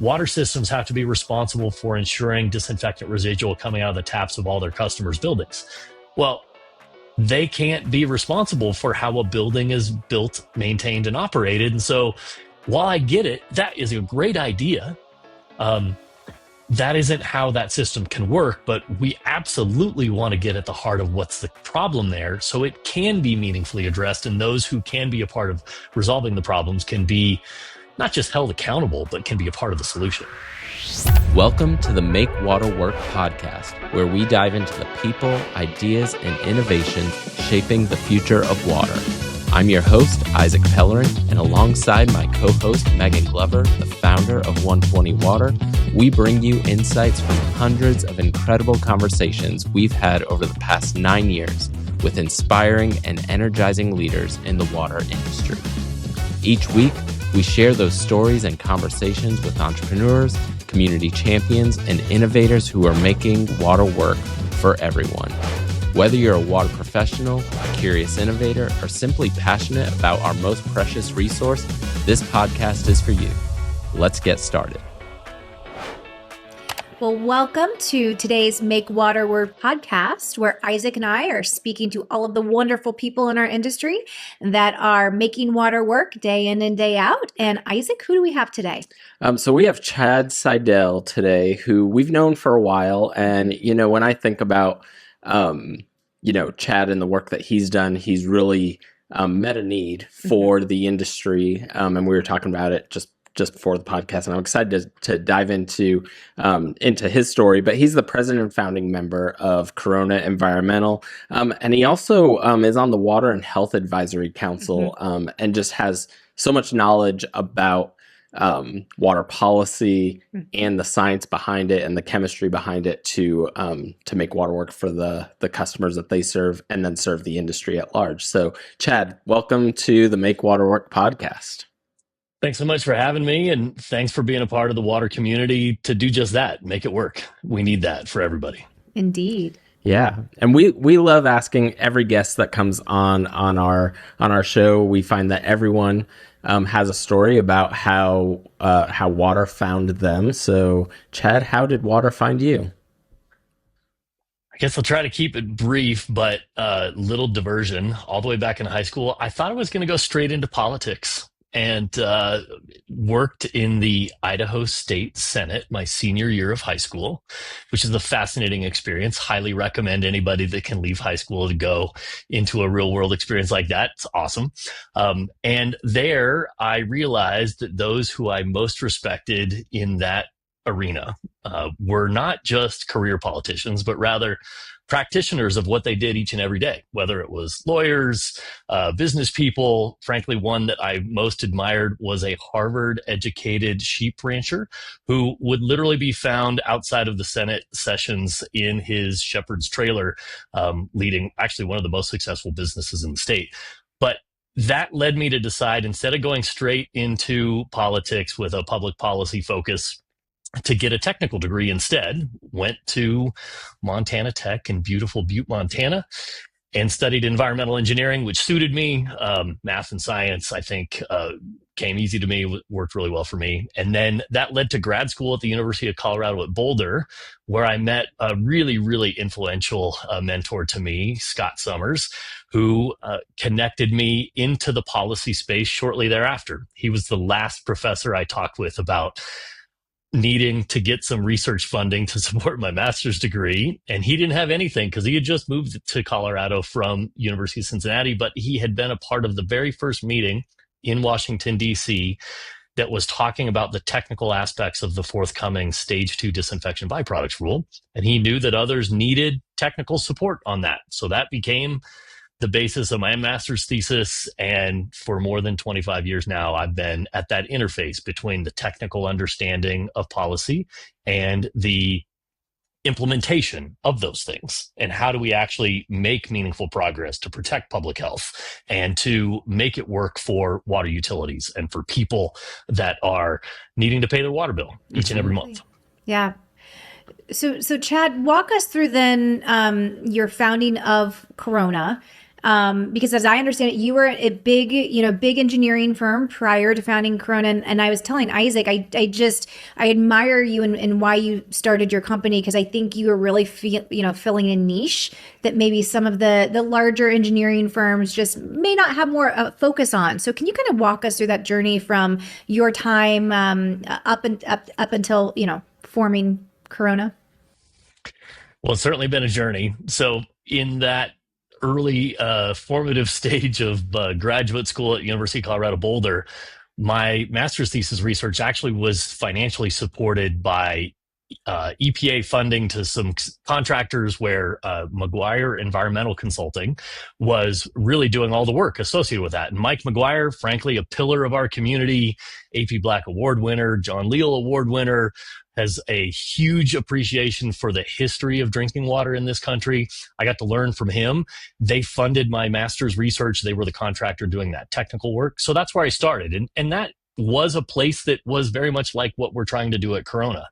water systems have to be responsible for ensuring disinfectant residual coming out of the taps of all their customers' buildings. Well, they can't be responsible for how a building is built, maintained, and operated. And so while I get it, that is a great idea. That isn't how that system can work, but we absolutely want to get at the heart of what's the problem there so it can be meaningfully addressed, and those who can be a part of resolving the problems can be not just held accountable, but can be a part of the solution. Welcome to the Make Water Work podcast, where we dive into the people, ideas, and innovations shaping the future of water. I'm your host, Isaac Pellerin, and alongside my co-host, Megan Glover, the founder of 120 Water, we bring you insights from hundreds of incredible conversations we've had over the past 9 years with inspiring and energizing leaders in the water industry. Each week, we share those stories and conversations with entrepreneurs, community champions, and innovators who are making water work for everyone. Whether you're a water professional, a curious innovator, or simply passionate about our most precious resource, this podcast is for you. Let's get started. Well, welcome to today's Make Water Work podcast, where Isaac and I are speaking to all of the wonderful people in our industry that are making water work day in and day out. And Isaac, who do we have today? So we have Chad Seidel today, who we've known for a while. And, when I think about, Chad and the work that he's done, he's really met a need for the industry. And we were talking about it just before the podcast, and I'm excited to dive into his story. But he's the president and founding member of Corona Environmental, and he also is on the Water and Health Advisory Council, and just has so much knowledge about water policy and the science behind it and the chemistry behind it to make water work for the customers that they serve and then serve the industry at large. So, Chad, welcome to the Make Water Work podcast. Thanks so much for having me, and thanks for being a part of the water community to do just that, make it work. We need that for everybody. Indeed. Yeah, and we love asking every guest that comes on our show. We find that everyone has a story about how water found them. So, Chad, how did water find you? I guess I'll try to keep it brief, but little diversion. All the way back in high school, I thought I was going to go straight into politics, and worked in the Idaho State Senate my senior year of high school, which is a fascinating experience. Highly recommend anybody that can leave high school to go into a real world experience like that. It's awesome. And there I realized that those who I most respected in that arena were not just career politicians, but rather practitioners of what they did each and every day, whether it was lawyers, business people. Frankly, one that I most admired was a Harvard-educated sheep rancher who would literally be found outside of the Senate sessions in his shepherd's trailer, leading actually one of the most successful businesses in the state. But that led me to decide, instead of going straight into politics with a public policy focus, to get a technical degree instead. Went to Montana Tech in beautiful Butte, Montana, and studied environmental engineering, which suited me. Math and science, I think, came easy to me, worked really well for me. And then that led to grad school at the University of Colorado at Boulder, where I met a really, really influential mentor to me, Scott Summers, who connected me into the policy space shortly thereafter. He was the last professor I talked with about needing to get some research funding to support my master's degree. And he didn't have anything because he had just moved to Colorado from University of Cincinnati, but he had been a part of the very first meeting in Washington, D.C. that was talking about the technical aspects of the forthcoming Stage 2 disinfection byproducts rule. And he knew that others needed technical support on that. So that became the basis of my master's thesis. And for more than 25 years now, I've been at that interface between the technical understanding of policy and the implementation of those things. And how do we actually make meaningful progress to protect public health and to make it work for water utilities and for people that are needing to pay their water bill each and every month. Yeah. So Chad, walk us through then your founding of Corona. Because as I understand it, you were a big engineering firm prior to founding Corona. And I was telling Isaac, I admire you and why you started your company, because I think you were really filling a niche that maybe some of the larger engineering firms just may not have more focus on. So can you kind of walk us through that journey from your time up until forming Corona? Well, it's certainly been a journey. So, in that early formative stage of graduate school at University of Colorado Boulder, my master's thesis research actually was financially supported by EPA funding to some contractors, where McGuire Environmental Consulting was really doing all the work associated with that. And Mike McGuire, frankly, a pillar of our community, AP Black Award winner, John Leal Award winner, has a huge appreciation for the history of drinking water in this country. I got to learn from him. They funded my master's research. They were the contractor doing that technical work. So that's where I started. And that was a place that was very much like what we're trying to do at Corona.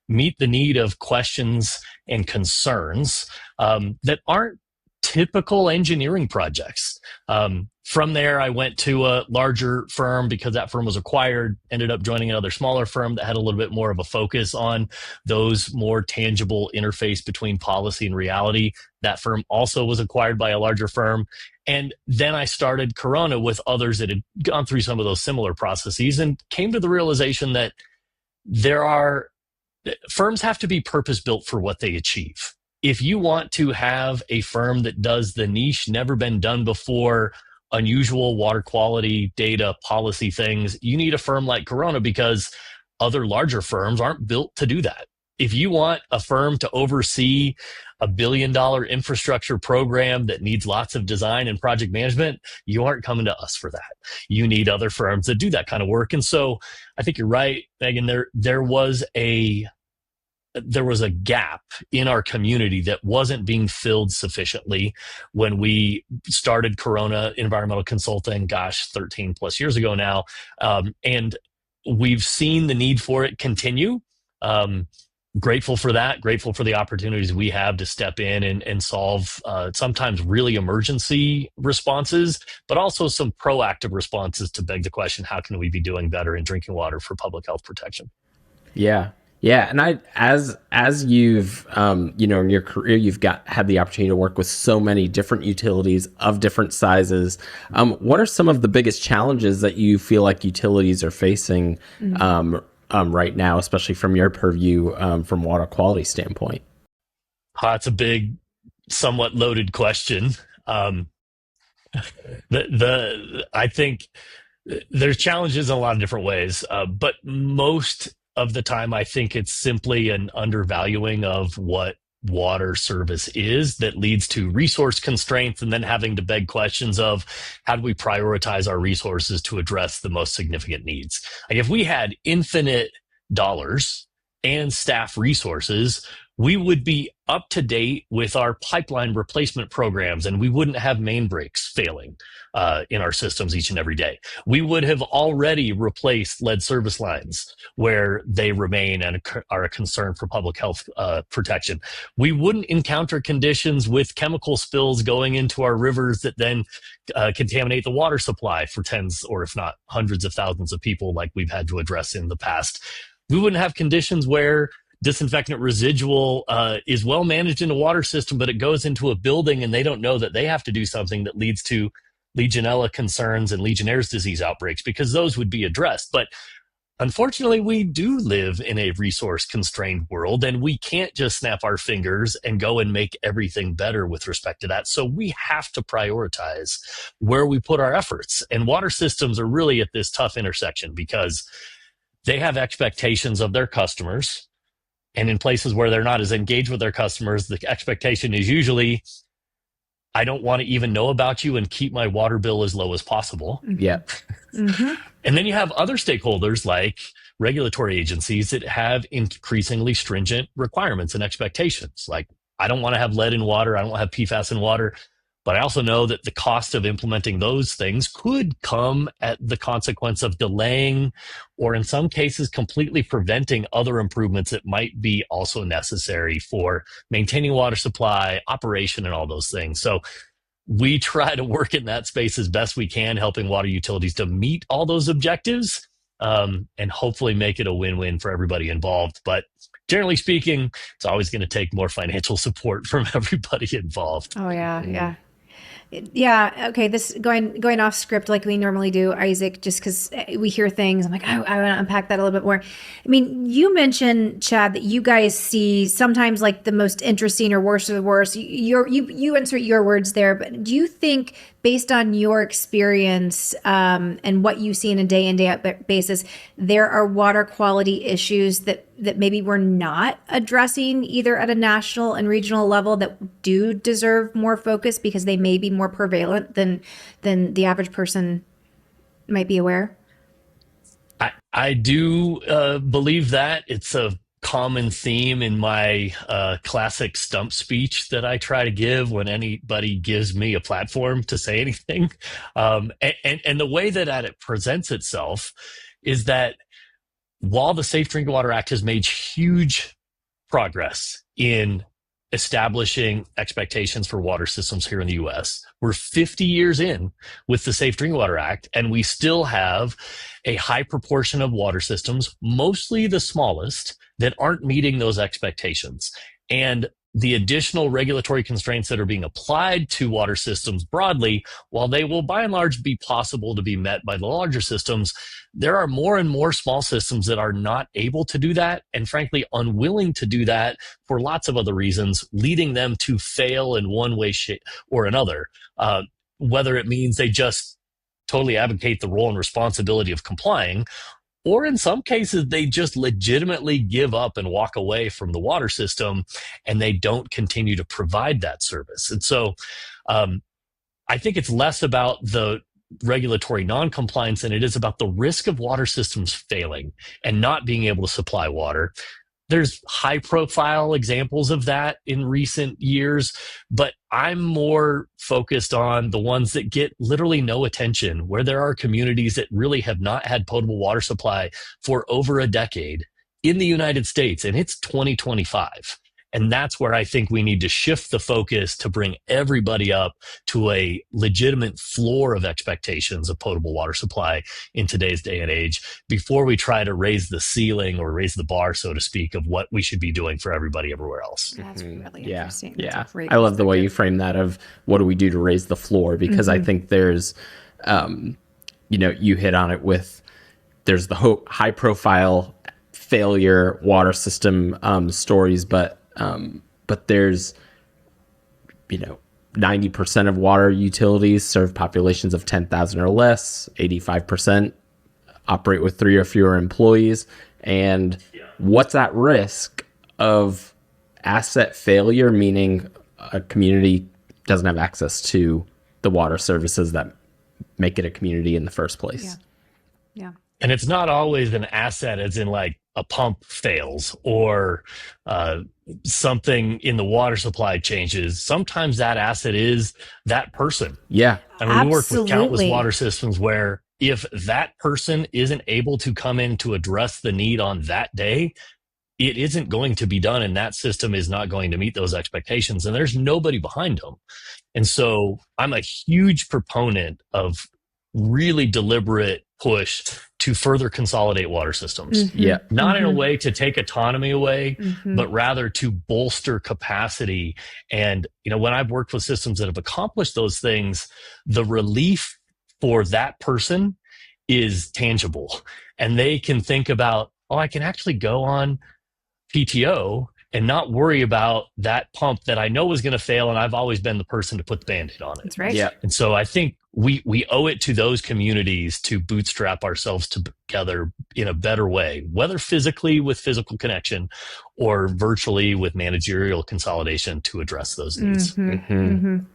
Meet the need of questions and concerns that aren't typical engineering projects. From there, I went to a larger firm because that firm was acquired, ended up joining another smaller firm that had a little bit more of a focus on those more tangible interface between policy and reality. That firm also was acquired by a larger firm. And then I started Corona with others that had gone through some of those similar processes and came to the realization that firms have to be purpose built for what they achieve. If you want to have a firm that does the niche, never been done before, unusual water quality data policy things, you need a firm like Corona, because other larger firms aren't built to do that. If you want a firm to oversee $1 billion infrastructure program that needs lots of design and project management, you aren't coming to us for that. You need other firms that do that kind of work. And so I think you're right, Megan. There was a gap in our community that wasn't being filled sufficiently when we started Corona Environmental Consulting, 13 plus years ago now. And we've seen the need for it continue. Grateful for that, grateful for the opportunities we have to step in and solve sometimes really emergency responses, but also some proactive responses to beg the question, how can we be doing better in drinking water for public health protection? Yeah. Yeah. And as you've, in your career, had the opportunity to work with so many different utilities of different sizes. What are some of the biggest challenges that you feel like utilities are facing, right now, especially from your purview, from water quality standpoint? That's a big, somewhat loaded question. I think there's challenges in a lot of different ways, but most of the time, I think it's simply an undervaluing of what water service is that leads to resource constraints, and then having to beg questions of how do we prioritize our resources to address the most significant needs. Like, if we had infinite dollars and staff resources, we would be up to date with our pipeline replacement programs, and we wouldn't have main breaks failing in our systems each and every day. We would have already replaced lead service lines where they remain and are a concern for public health protection. We wouldn't encounter conditions with chemical spills going into our rivers that then contaminate the water supply for tens, or if not hundreds of thousands of people, like we've had to address in the past. We wouldn't have conditions where disinfectant residual is well managed in a water system, but it goes into a building and they don't know that they have to do something that leads to Legionella concerns and Legionnaire's disease outbreaks, because those would be addressed. But unfortunately, we do live in a resource constrained world, and we can't just snap our fingers and go and make everything better with respect to that. So we have to prioritize where we put our efforts. And water systems are really at this tough intersection, because they have expectations of their customers. And in places where they're not as engaged with their customers, the expectation is usually, I don't want to even know about you and keep my water bill as low as possible. Yeah. Mm-hmm. And then you have other stakeholders like regulatory agencies that have increasingly stringent requirements and expectations. Like, I don't want to have lead in water. I don't want to have PFAS in water. But I also know that the cost of implementing those things could come at the consequence of delaying, or in some cases, completely preventing other improvements that might be also necessary for maintaining water supply, operation, and all those things. So we try to work in that space as best we can, helping water utilities to meet all those objectives, and hopefully make it a win-win for everybody involved. But generally speaking, it's always going to take more financial support from everybody involved. Oh yeah, yeah. Yeah. Okay. This going off script like we normally do, Isaac, just because we hear things. I'm like, I want to unpack that a little bit more. I mean, you mentioned, Chad, that you guys see sometimes like the most interesting or worst of the worst. You insert your words there, but do you think, based on your experience and what you see in a day in day out basis, there are water quality issues that maybe we're not addressing either at a national and regional level that do deserve more focus because they may be more prevalent than the average person might be aware? I do believe that it's a common theme in my classic stump speech that I try to give when anybody gives me a platform to say anything. And the way that it presents itself is that while the Safe Drinking Water Act has made huge progress in establishing expectations for water systems here in the US, we're 50 years in with the Safe Drinking Water Act, and we still have a high proportion of water systems, mostly the smallest, that aren't meeting those expectations. And the additional regulatory constraints that are being applied to water systems broadly, while they will by and large be possible to be met by the larger systems, there are more and more small systems that are not able to do that, and frankly unwilling to do that for lots of other reasons, leading them to fail in one way, shape, or another. Whether it means they just totally abdicate the role and responsibility of complying, or in some cases, they just legitimately give up and walk away from the water system and they don't continue to provide that service. And so I think it's less about the regulatory non-compliance than it is about the risk of water systems failing and not being able to supply water. There's high profile examples of that in recent years, but I'm more focused on the ones that get literally no attention, where there are communities that really have not had potable water supply for over a decade in the United States, and it's 2025. And that's where I think we need to shift the focus to bring everybody up to a legitimate floor of expectations of potable water supply in today's day and age before we try to raise the ceiling or raise the bar, so to speak, of what we should be doing for everybody everywhere else. That's really Yeah. interesting. Yeah. That's a great I love the way you perspective. frame that of what do we do to raise the floor? Because I think there's, you hit on it with, there's the high profile failure water system stories, but there's 90% of water utilities serve populations of 10,000 or less, 85% operate with 3 or fewer employees, and what's at risk of asset failure, meaning a community doesn't have access to the water services that make it a community in the first place. Yeah. Yeah. And it's not always an asset as in like a pump fails or something in the water supply changes. Sometimes that asset is that person. Yeah. I mean, we work with countless Absolutely. water systems where if that person isn't able to come in to address the need on that day, it isn't going to be done, and that system is not going to meet those expectations, and there's nobody behind them. And so I'm a huge proponent of really deliberate push to further consolidate water systems. Yeah. Not in a way to take autonomy away, Mhm. but rather to bolster capacity. And, when I've worked with systems that have accomplished those things, the relief for that person is tangible. And they can think about, oh, I can actually go on PTO and not worry about that pump that I know is going to fail. And I've always been the person to put the Band-Aid on it. That's right. Yeah. And so I think we owe it to those communities to bootstrap ourselves together in a better way, whether physically with physical connection or virtually with managerial consolidation to address those needs.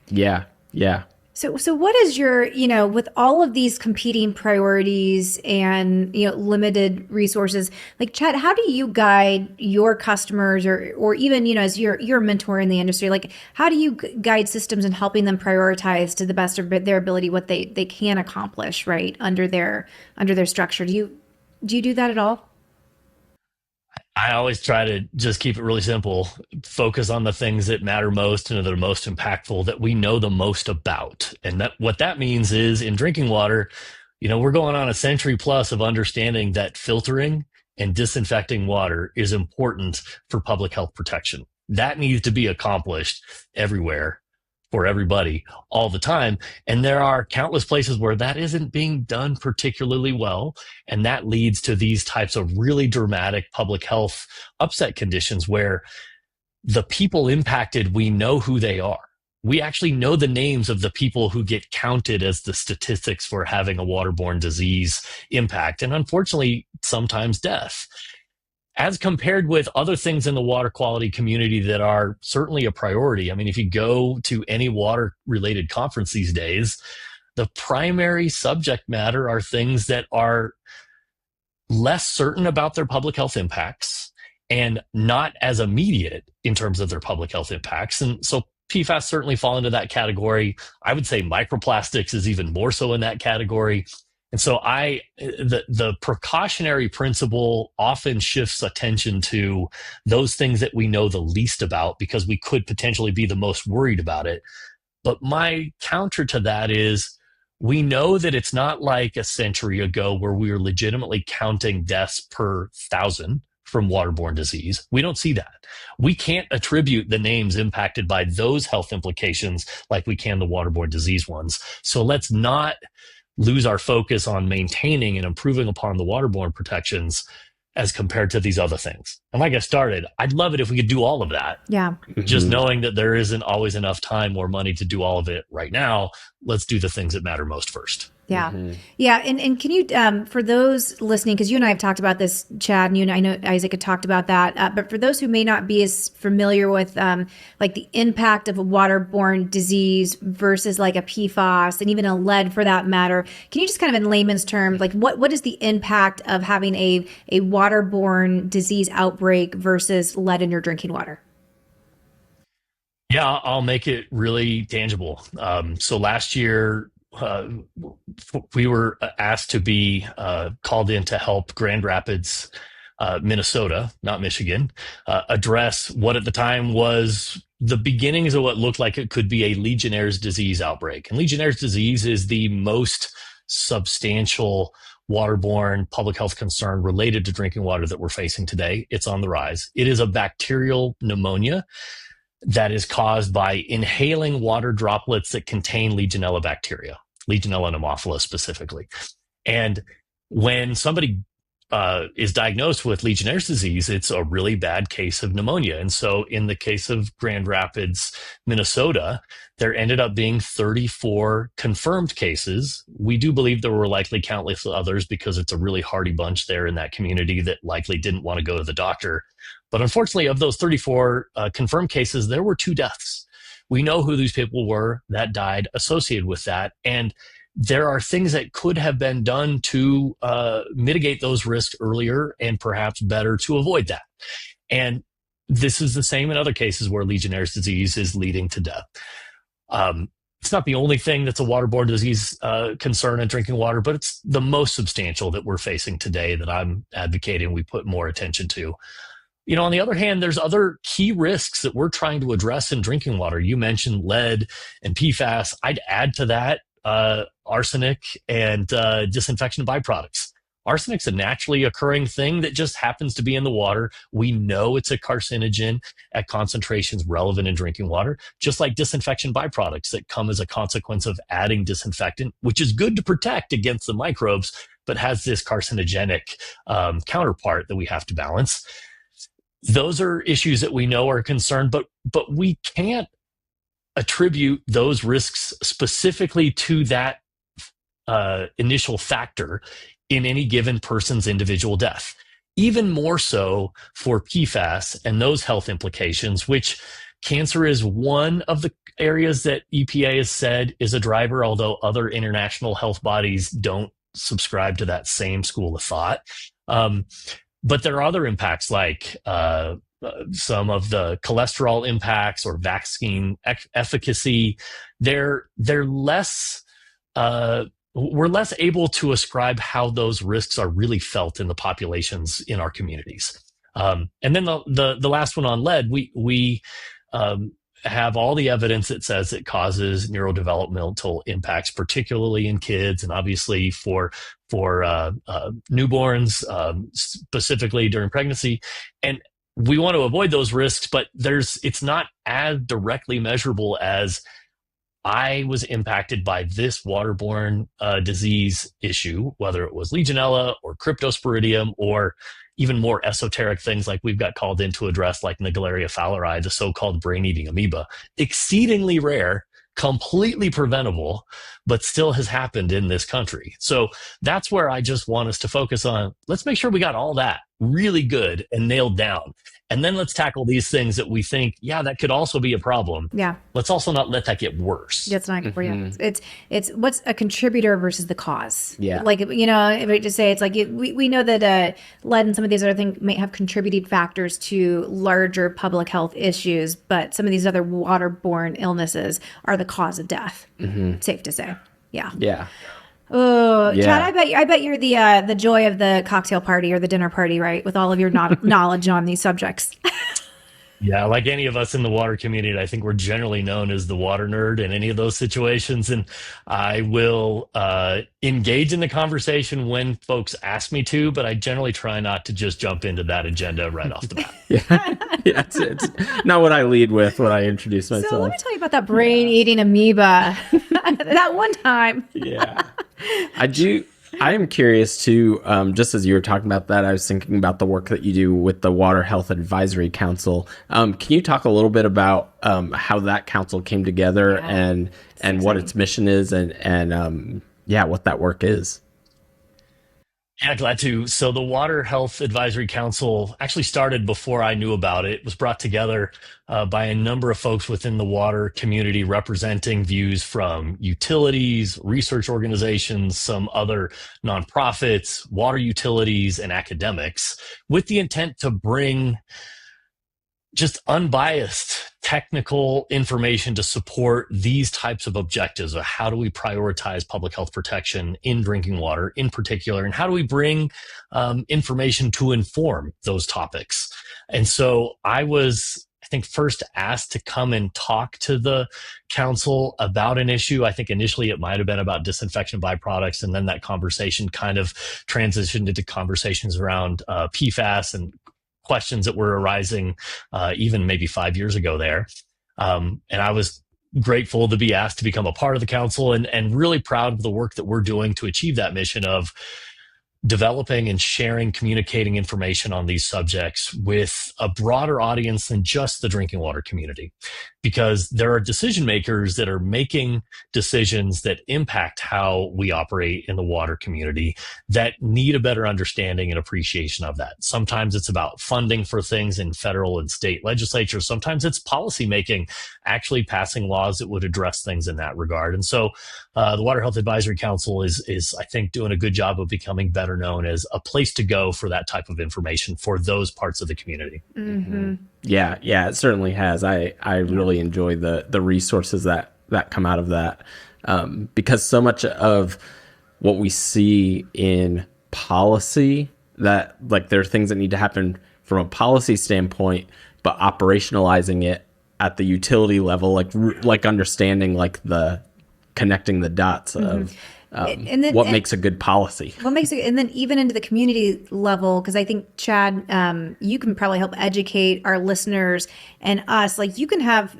Yeah. Yeah. So what is your, with all of these competing priorities and, limited resources, like Chad, how do you guide your customers or even, as your mentor in the industry, like how do you guide systems in helping them prioritize to the best of their ability what they can accomplish, right, under their structure? Do you do that at all? I always try to just keep it really simple. Focus on the things that matter most and that are most impactful that we know the most about. And that what that means is in drinking water, we're going on a century plus of understanding that filtering and disinfecting water is important for public health protection. That needs to be accomplished everywhere for everybody all the time. And there are countless places where that isn't being done particularly well. And that leads to these types of really dramatic public health upset conditions where the people impacted, we know who they are. We actually know the names of the people who get counted as the statistics for having a waterborne disease impact. And unfortunately, sometimes death as compared with other things in the water quality community that are certainly a priority. I mean, if you go to any water related conference these days, the primary subject matter are things that are less certain about their public health impacts and not as immediate in terms of their public health impacts. And so PFAS certainly fall into that category. I would say microplastics is even more so in that category. And so the precautionary principle often shifts attention to those things that we know the least about because we could potentially be the most worried about it. But my counter to that is we know that it's not like a century ago where we were legitimately counting deaths per thousand from waterborne disease. We don't see that. We can't attribute the names impacted by those health implications like we can the waterborne disease ones. So let's not lose our focus on maintaining and improving upon the waterborne protections as compared to these other things. And like I started, I'd love it if we could do all of that. Yeah. Just knowing that there isn't always enough time or money to do all of it right now, let's do the things that matter most first. Yeah. Yeah. And can you, for those listening, because you and I have talked about this, Chad, and you and I know Isaac had talked about that, but for those who may not be as familiar with like the impact of a waterborne disease versus like a PFAS and even a lead for that matter, can you just kind of in layman's terms, like what is the impact of having a waterborne disease outbreak versus lead in your drinking water? Yeah, I'll make it really tangible. So last year, we were asked to be called in to help Grand Rapids, Minnesota, not Michigan, address what at the time was the beginnings of what looked like it could be a Legionnaire's disease outbreak. And Legionnaire's disease is the most substantial waterborne public health concern related to drinking water that we're facing today. It's on the rise. It is a bacterial pneumonia that is caused by inhaling water droplets that contain Legionella bacteria, Legionella pneumophila specifically. And when somebody is diagnosed with Legionnaire's disease, it's a really bad case of pneumonia. And so in the case of Grand Rapids, Minnesota, there ended up being 34 confirmed cases. We do believe there were likely countless others because it's a really hardy bunch there in that community that likely didn't want to go to the doctor. But unfortunately, of those 34 confirmed cases, there were 2 deaths. We know who these people were that died associated with that. And there are things that could have been done to mitigate those risks earlier and perhaps better to avoid that. And this is the same in other cases where Legionnaire's disease is leading to death. It's not the only thing that's a waterborne disease concern in drinking water, but it's the most substantial that we're facing today that I'm advocating we put more attention to. On the other hand, there's other key risks that we're trying to address in drinking water. You mentioned lead and PFAS. I'd add to that arsenic and disinfection byproducts. Arsenic's a naturally occurring thing that just happens to be in the water. We know it's a carcinogen at concentrations relevant in drinking water, just like disinfection byproducts that come as a consequence of adding disinfectant, which is good to protect against the microbes, but has this carcinogenic counterpart that we have to balance. Those are issues that we know are a concern, but we can't attribute those risks specifically to that initial factor in any given person's individual death. Even more so for PFAS and those health implications, which cancer is one of the areas that EPA has said is a driver, although other international health bodies don't subscribe to that same school of thought. But there are other impacts like some of the cholesterol impacts or vaccine efficacy. They're less, we're less able to ascribe how those risks are really felt in the populations in our communities. And then the last one on lead, we have all the evidence that says it causes neurodevelopmental impacts, particularly in kids, and obviously for newborns, specifically during pregnancy. And we want to avoid those risks, but it's not as directly measurable as I was impacted by this waterborne disease issue, whether it was Legionella or Cryptosporidium or even more esoteric things like we've got called in to address, like Naegleria fowleri, the so-called brain-eating amoeba. Exceedingly rare, completely preventable, but still has happened in this country. So that's where I just want us to focus on. Let's make sure we got all that really good and nailed down. And then let's tackle these things that we think, yeah, that could also be a problem. Yeah. Let's also not let that get worse. That's not good for you. It's what's a contributor versus the cause. Yeah. Like, if I just say it's like, we know that lead and some of these other things may have contributed factors to larger public health issues, but some of these other waterborne illnesses are the cause of death. Safe to say. Yeah. Yeah. Oh, yeah. Chad, I bet you're the joy of the cocktail party or the dinner party, right? With all of your knowledge on these subjects. Yeah, like any of us in the water community, I think we're generally known as the water nerd in any of those situations. And I will engage in the conversation when folks ask me to, but I generally try not to just jump into that agenda right off the bat. Yeah, it's not what I lead with when I introduce myself. So let me tell you about that brain-eating amoeba. That one time. Yeah. I am curious too, just as you were talking about that, I was thinking about the work that you do with the Water Health Advisory Council. Can you talk a little bit about how that council came together and what its mission is and what that work is? Yeah, glad to. So the Water Health Advisory Council actually started before I knew about it. It was brought together by a number of folks within the water community representing views from utilities, research organizations, some other nonprofits, water utilities, and academics, with the intent to bring just unbiased technical information to support these types of objectives of how do we prioritize public health protection in drinking water in particular, and how do we bring information to inform those topics. And so I was, I think, first asked to come and talk to the council about an issue. I think initially it might have been about disinfection byproducts, and then that conversation kind of transitioned into conversations around PFAS and questions that were arising even maybe 5 years ago there. And I was grateful to be asked to become a part of the council and really proud of the work that we're doing to achieve that mission of developing and sharing, communicating information on these subjects with a broader audience than just the drinking water community. Because there are decision makers that are making decisions that impact how we operate in the water community that need a better understanding and appreciation of that. Sometimes it's about funding for things in federal and state legislatures. Sometimes it's policy making, actually passing laws that would address things in that regard. And so the Water Health Advisory Council is, I think, doing a good job of becoming better known as a place to go for that type of information for those parts of the community. Mm-hmm. Yeah, it certainly has. I really enjoy the resources that come out of that, because so much of what we see in policy, that like there are things that need to happen from a policy standpoint, but operationalizing it at the utility level, like understanding like the connecting the dots of what makes a good policy. What makes it, and then even into the community level, because I think, Chad, you can probably help educate our listeners and us. Like, you can have,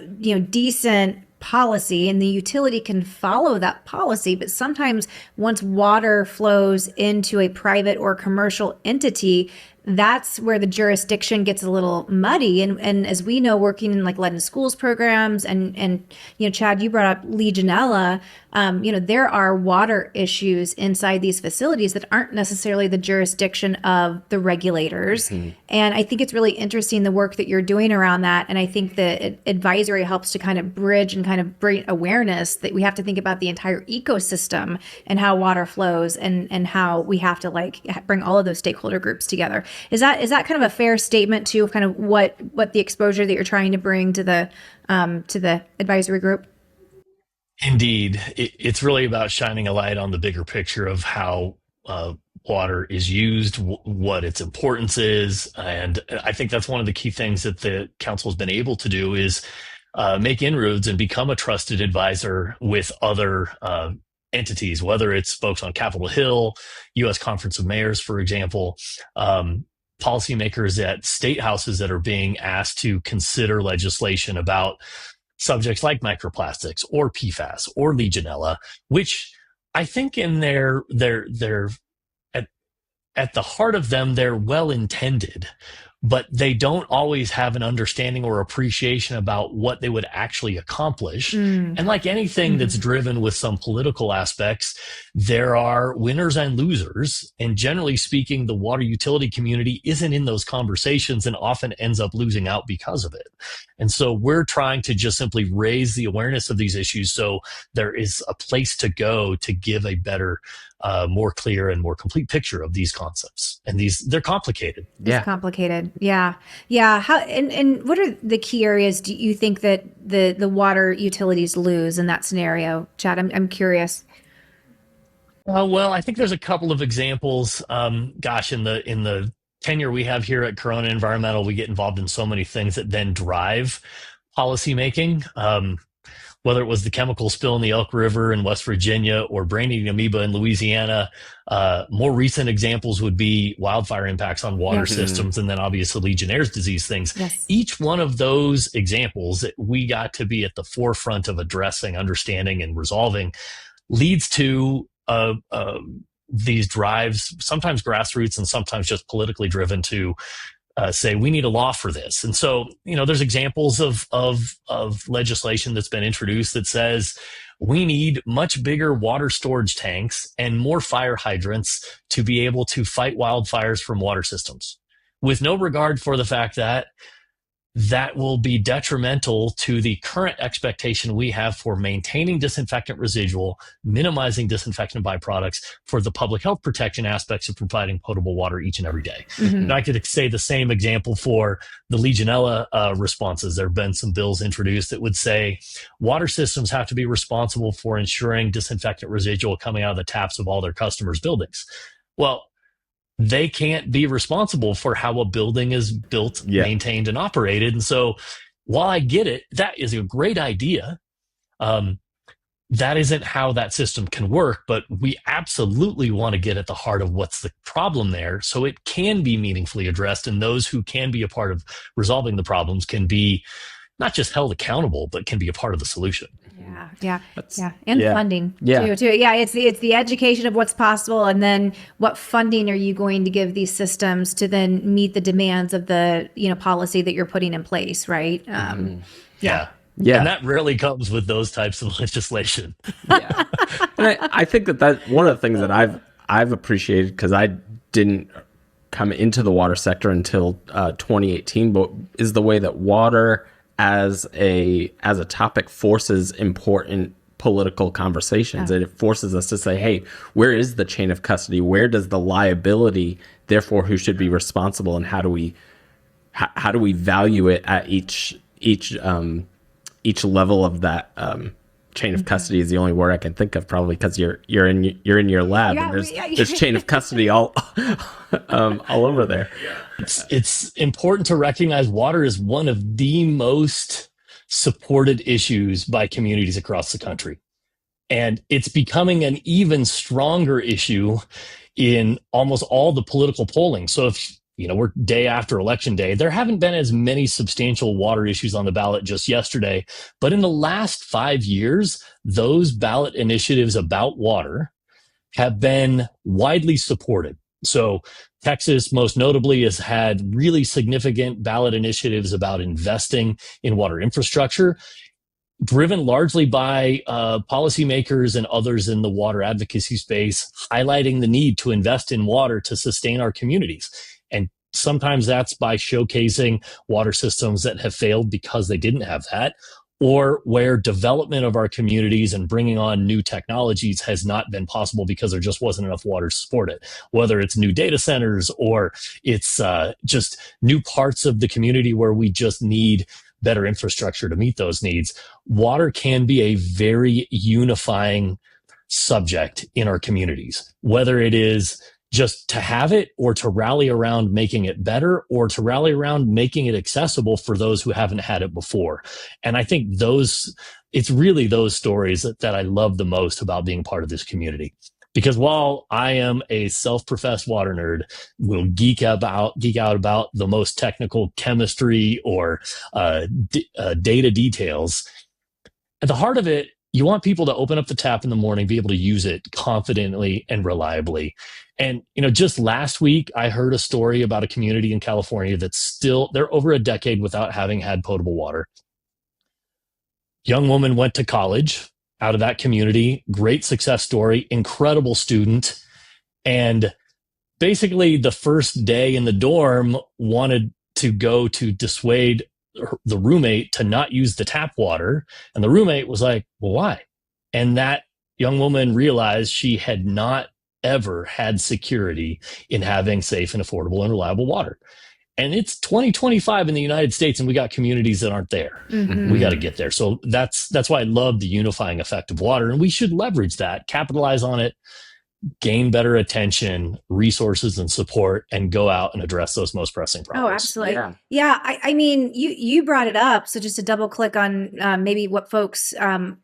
decent policy and the utility can follow that policy, but sometimes once water flows into a private or commercial entity, that's where the jurisdiction gets a little muddy. And as we know, working in like lead in schools programs and Chad, you brought up Legionella, there are water issues inside these facilities that aren't necessarily the jurisdiction of the regulators. Mm-hmm. And I think it's really interesting the work that you're doing around that. And I think the advisory helps to kind of bridge and kind of bring awareness that we have to think about the entire ecosystem and how water flows and how we have to like bring all of those stakeholder groups together. Is that kind of a fair statement too, of kind of what the exposure that you're trying to bring to the advisory group? Indeed. It's really about shining a light on the bigger picture of how water is used, what its importance is. And I think that's one of the key things that the council has been able to do is make inroads and become a trusted advisor with other entities, whether it's folks on Capitol Hill, U.S. Conference of Mayors, for example, policymakers at state houses that are being asked to consider legislation about subjects like microplastics or PFAS or Legionella, which I think in their at the heart of them, they're well intended, but they don't always have an understanding or appreciation about what they would actually accomplish. And like anything that's driven with some political aspects, there are winners and losers. And generally speaking, the water utility community isn't in those conversations and often ends up losing out because of it. And so we're trying to just simply raise the awareness of these issues so there is a place to go to give a better, more clear and more complete picture of these concepts. And they're complicated. It's complicated. Yeah. Yeah. How, and what are the key areas do you think that the water utilities lose in that scenario? Chad, I'm curious. Well, I think there's a couple of examples. In the tenure we have here at Corona Environmental, we get involved in so many things that then drive policymaking. Whether it was the chemical spill in the Elk River in West Virginia or brain-eating amoeba in Louisiana. More recent examples would be wildfire impacts on water systems, and then obviously Legionnaire's disease things. Yes. Each one of those examples that we got to be at the forefront of addressing, understanding, and resolving leads to these drives, sometimes grassroots and sometimes just politically driven, to say we need a law for this. And so, there's examples of legislation that's been introduced that says we need much bigger water storage tanks and more fire hydrants to be able to fight wildfires from water systems, with no regard for the fact that will be detrimental to the current expectation we have for maintaining disinfectant residual, minimizing disinfectant byproducts for the public health protection aspects of providing potable water each and every day. And I could say the same example for the Legionella responses. There have been some bills introduced that would say water systems have to be responsible for ensuring disinfectant residual coming out of the taps of all their customers' buildings. Well, they can't be responsible for how a building is built, maintained, and operated. And so while I get it, that is a great idea. That isn't how that system can work, but we absolutely want to get at the heart of what's the problem there so it can be meaningfully addressed, and those who can be a part of resolving the problems can be not just held accountable, but can be a part of the solution. And funding too. Yeah, it's the education of what's possible, and then what funding are you going to give these systems to then meet the demands of the policy that you're putting in place, right? And that rarely comes with those types of legislation. And I think that one of the things that I've appreciated, because I didn't come into the water sector until 2018, but is the way that water as a topic forces important political conversations. And it forces us to say, hey, where is the chain of custody? Where does the liability, therefore who should be responsible, and how do we value it at each level of that chain of custody is the only word I can think of, probably because you're in your lab and there's chain of custody all over there. It's important to recognize water is one of the most supported issues by communities across the country. And it's becoming an even stronger issue in almost all the political polling. So if we're day after election day, there haven't been as many substantial water issues on the ballot just yesterday. But in the last 5 years, those ballot initiatives about water have been widely supported. So Texas, most notably, has had really significant ballot initiatives about investing in water infrastructure, driven largely by policymakers and others in the water advocacy space, highlighting the need to invest in water to sustain our communities. And sometimes that's by showcasing water systems that have failed because they didn't have that, or where development of our communities and bringing on new technologies has not been possible because there just wasn't enough water to support it. Whether it's new data centers or it's just new parts of the community where we just need better infrastructure to meet those needs. Water can be a very unifying subject in our communities, whether it is just to have it, or to rally around making it better, or to rally around making it accessible for those who haven't had it before. And I think it's really those stories that I love the most about being part of this community. Because while I am a self-professed water nerd, will geek out about the most technical chemistry or data details, at the heart of it, you want people to open up the tap in the morning, be able to use it confidently and reliably. And, just last week, I heard a story about a community in California they're over a decade without having had potable water. Young woman went to college out of that community, great success story, incredible student. And basically the first day in the dorm wanted to go to dissuade the roommate to not use the tap water. And the roommate was like, well, why? And that young woman realized she had not ever had security in having safe and affordable and reliable water. And it's 2025 in the United States, and we got communities that aren't there. Mm-hmm. We got to get there. So that's why I love the unifying effect of water, and we should leverage that, capitalize on it, gain better attention, resources, and support, and go out and address those most pressing problems. Oh, absolutely. Yeah. I mean, you brought it up. So just to double click on maybe what folks aren't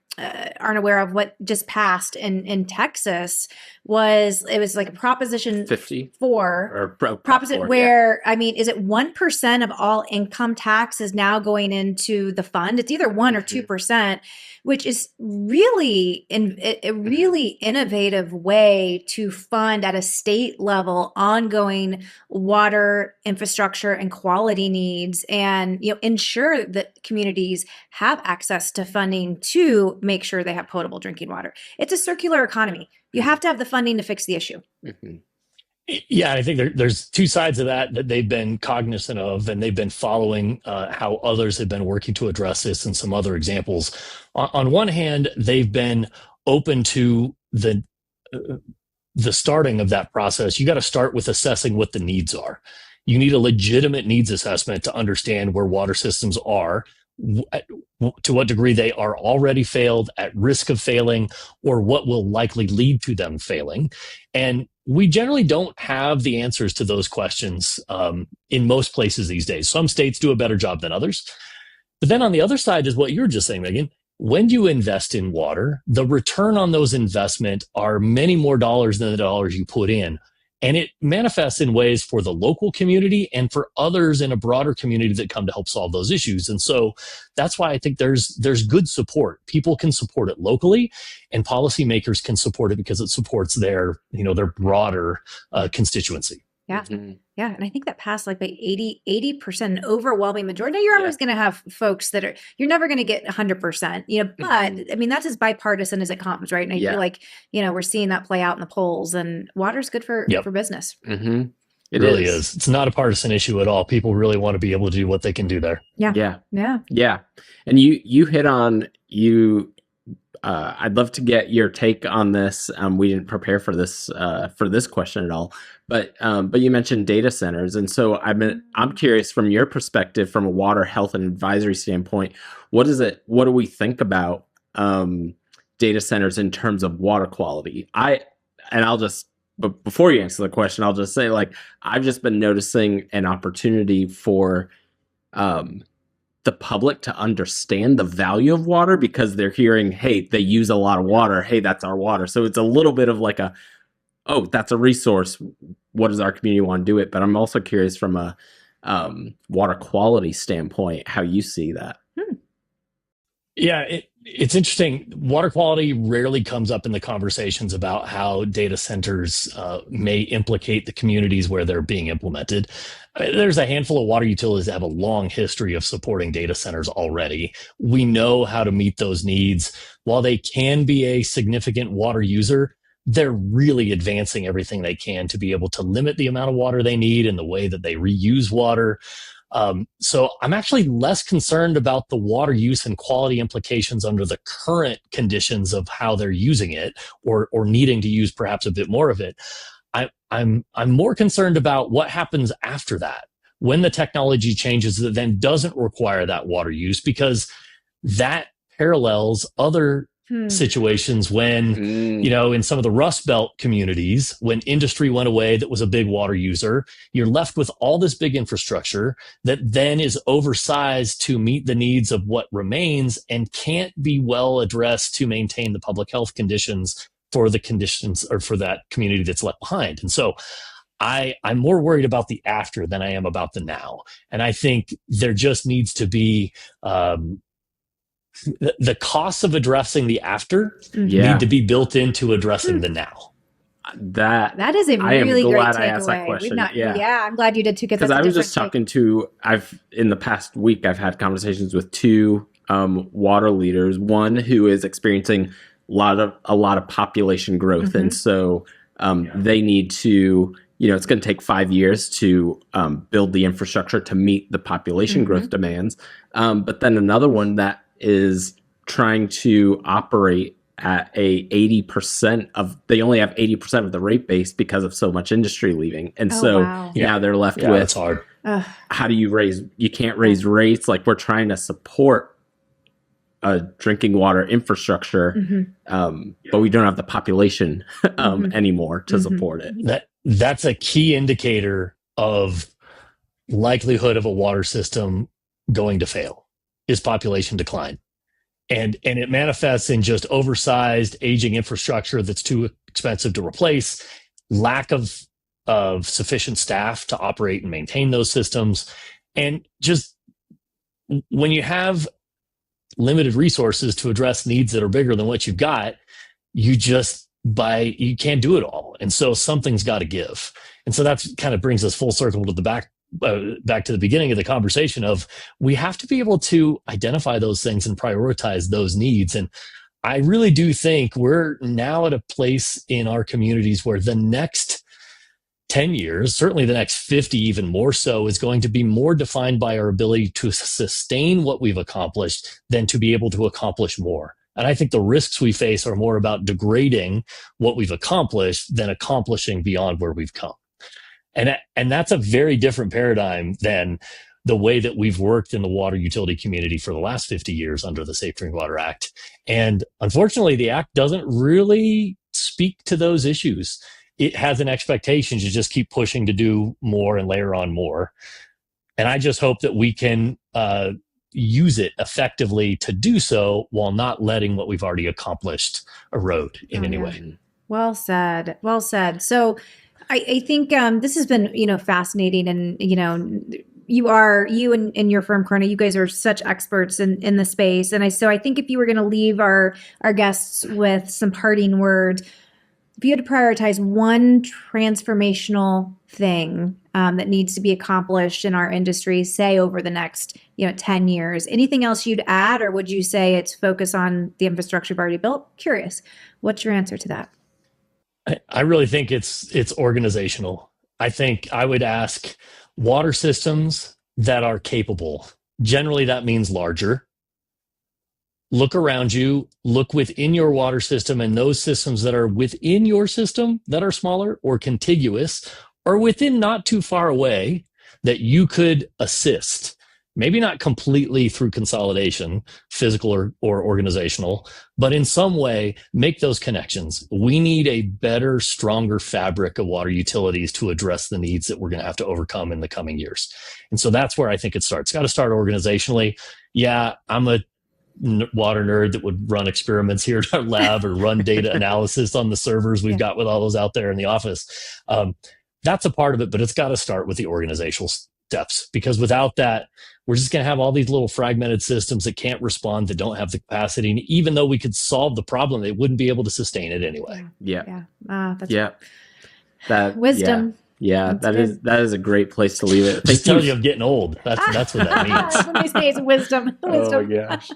aware of, what just passed in Texas was like a Proposition 54 or proposition 4, where, I mean, is it 1% of all income tax is now going into the fund? It's either 1 or 2%, which is really a really innovative way to fund at a state level ongoing water infrastructure and quality needs, and ensure that communities have access to funding to make sure they have potable drinking water. It's a circular economy. You have to have the funding to fix the issue. Mm-hmm. Yeah, I think there's two sides of that they've been cognizant of, and they've been following how others have been working to address this, and some other examples. On one hand, they've been open to the starting of that process. You got to start with assessing what the needs are. You need a legitimate needs assessment to understand where water systems are, to what degree they are already failed, at risk of failing, or what will likely lead to them failing. And we generally don't have the answers to those questions in most places these days. Some states do a better job than others. But then on the other side is what you're just saying, Megan. When you invest in water, the return on those investments are many more dollars than the dollars you put in. And it manifests in ways for the local community and for others in a broader community that come to help solve those issues. And so that's why I think there's good support. People can support it locally, and policymakers can support it because it supports their broader constituency. Yeah. Mm-hmm. Yeah. And I think that passed like by 80%, an overwhelming majority. Now, you're always going to have folks you're never going to get 100%, but I mean, that's as bipartisan as it comes, right? And I feel like, we're seeing that play out in the polls, and water's good for business. Mm-hmm. It really is. It's not a partisan issue at all. People really want to be able to do what they can do there. Yeah. And you hit on I'd love to get your take on this. We didn't prepare for this question at all, but you mentioned data centers, and so I'm curious from your perspective, from a water health and advisory standpoint, what do we think about data centers in terms of water quality? But before you answer the question, I'll just say, I've just been noticing an opportunity for the public to understand the value of water, because they're hearing, hey, they use a lot of water. Hey, that's our water. So it's a little bit of like that's a resource. What does our community want to do it? But I'm also curious from a water quality standpoint, how you see that. Yeah, it's interesting. Water quality rarely comes up in the conversations about how data centers may implicate the communities where they're being implemented. There's a handful of water utilities that have a long history of supporting data centers already. We know how to meet those needs. While they can be a significant water user, they're really advancing everything they can to be able to limit the amount of water they need and the way that they reuse water. So I'm actually less concerned about the water use and quality implications under the current conditions of how they're using it, or needing to use perhaps a bit more of it. I'm more concerned about what happens after that, when the technology changes that then doesn't require that water use, because that parallels other situations when, in some of the Rust Belt communities, when industry went away that was a big water user, you're left with all this big infrastructure that then is oversized to meet the needs of what remains and can't be well addressed to maintain the public health conditions for the conditions or for that community that's left behind. And so I'm more worried about the after than I am about the now. And I think there just needs to be the costs of addressing the after need to be built into addressing the now. That is a really great takeaway. I'm glad you did too. Because I was just talking to, in the past week, I've had conversations with two water leaders. One who is experiencing a lot of population growth, and so they need to. It's going to take 5 years to build the infrastructure to meet the population growth demands. But then another one that is trying to operate at they only have 80% of the rate base because of so much industry leaving. And now they're left with, it's hard. How do you can't raise rates. Like, we're trying to support a drinking water infrastructure, but we don't have the population anymore to support it. That's a key indicator of likelihood of a water system going to fail is population decline. And it manifests in just oversized aging infrastructure that's too expensive to replace, lack of sufficient staff to operate and maintain those systems. And just when you have limited resources to address needs that are bigger than what you've got, you can't do it all. And so something's got to give. And so that's kind of brings us full circle to the back to the beginning of the conversation of we have to be able to identify those things and prioritize those needs. And I really do think we're now at a place in our communities where the next 10 years, certainly the next 50 even more so, is going to be more defined by our ability to sustain what we've accomplished than to be able to accomplish more. And I think the risks we face are more about degrading what we've accomplished than accomplishing beyond where we've come. And that's a very different paradigm than the way that we've worked in the water utility community for the last 50 years under the Safe Drinking Water Act. And unfortunately, the Act doesn't really speak to those issues. It has an expectation to just keep pushing to do more and layer on more. And I just hope that we can use it effectively to do so while not letting what we've already accomplished erode in any way. Well said. Well said. So I think this has been, fascinating. And, you and your firm, Corona, you guys are such experts in the space. And so I think if you were going to leave our guests with some parting words, if you had to prioritize one transformational thing that needs to be accomplished in our industry, say over the next 10 years, anything else you'd add, or would you say it's focus on the infrastructure you've already built? Curious. What's your answer to that? I really think it's organizational. I think I would ask water systems that are capable. Generally, that means larger. Look around you, look within your water system, and those systems that are within your system that are smaller or contiguous or within not too far away that you could assist. Maybe not completely through consolidation, physical or organizational, but in some way make those connections. We need a better, stronger fabric of water utilities to address the needs that we're going to have to overcome in the coming years. And so that's where I think it starts. It's got to start organizationally. Yeah, I'm a water nerd that would run experiments here at our lab or run data analysis on the servers we've got with all those out there in the office. That's a part of it, but it's got to start with the organizational steps, because without that, we're just going to have all these little fragmented systems that can't respond, that don't have the capacity. And even though we could solve the problem, they wouldn't be able to sustain it anyway. That's wisdom. That is a great place to leave it. Just telling you I'm getting old. That's what that means. Let me say it's wisdom. Oh my gosh.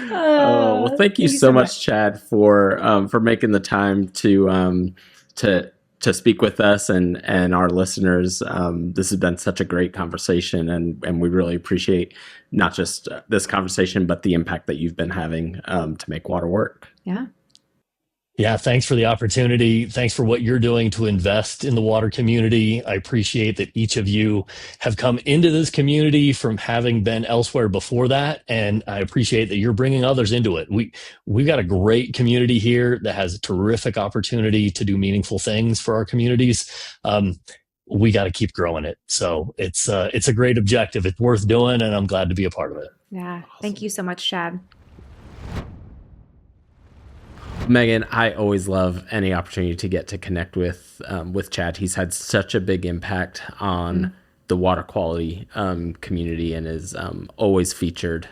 Well, thank you so much, Chad, for making the time to speak with us and our listeners. This has been such a great conversation, and we really appreciate not just this conversation, but the impact that you've been having to make water work. Yeah. Yeah, thanks for the opportunity. Thanks for what you're doing to invest in the water community. I appreciate that each of you have come into this community from having been elsewhere before that, and I appreciate that you're bringing others into it. We've got a great community here that has a terrific opportunity to do meaningful things for our communities. We got to keep growing it. So it's a great objective. It's worth doing, and I'm glad to be a part of it. Yeah. Thank you so much, Chad. Megan, I always love any opportunity to get to connect with Chad. He's had such a big impact on the water quality community, and is always featured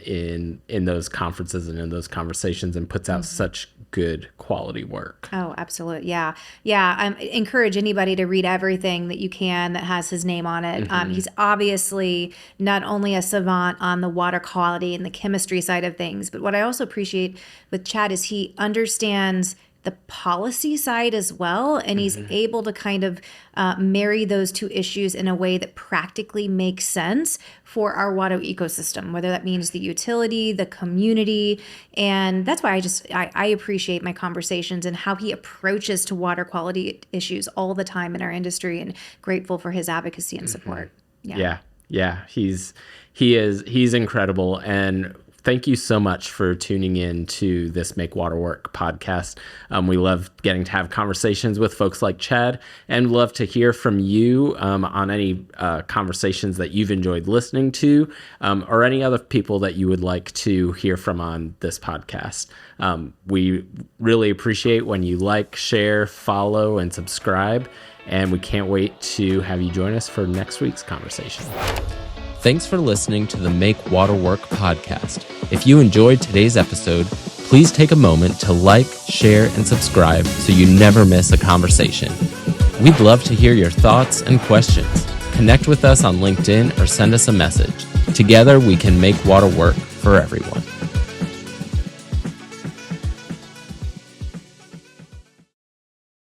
in those conferences and in those conversations, and puts out such good quality work. Oh, absolutely. Yeah. Yeah. I encourage anybody to read everything that you can that has his name on it. He's obviously not only a savant on the water quality and the chemistry side of things, but what I also appreciate with Chad is he understands the policy side as well. And he's able to kind of marry those two issues in a way that practically makes sense for our water ecosystem, whether that means the utility, the community. And that's why I appreciate my conversations and how he approaches to water quality issues all the time in our industry, and grateful for his advocacy and support. Yeah. He's incredible. And thank you so much for tuning in to this Make Water Work podcast. We love getting to have conversations with folks like Chad, and love to hear from you on any conversations that you've enjoyed listening to, or any other people that you would like to hear from on this podcast. We really appreciate when you like, share, follow, and subscribe, and we can't wait to have you join us for next week's conversation. Thanks for listening to the Make Water Work podcast. If you enjoyed today's episode, please take a moment to like, share, and subscribe so you never miss a conversation. We'd love to hear your thoughts and questions. Connect with us on LinkedIn or send us a message. Together, we can make water work for everyone.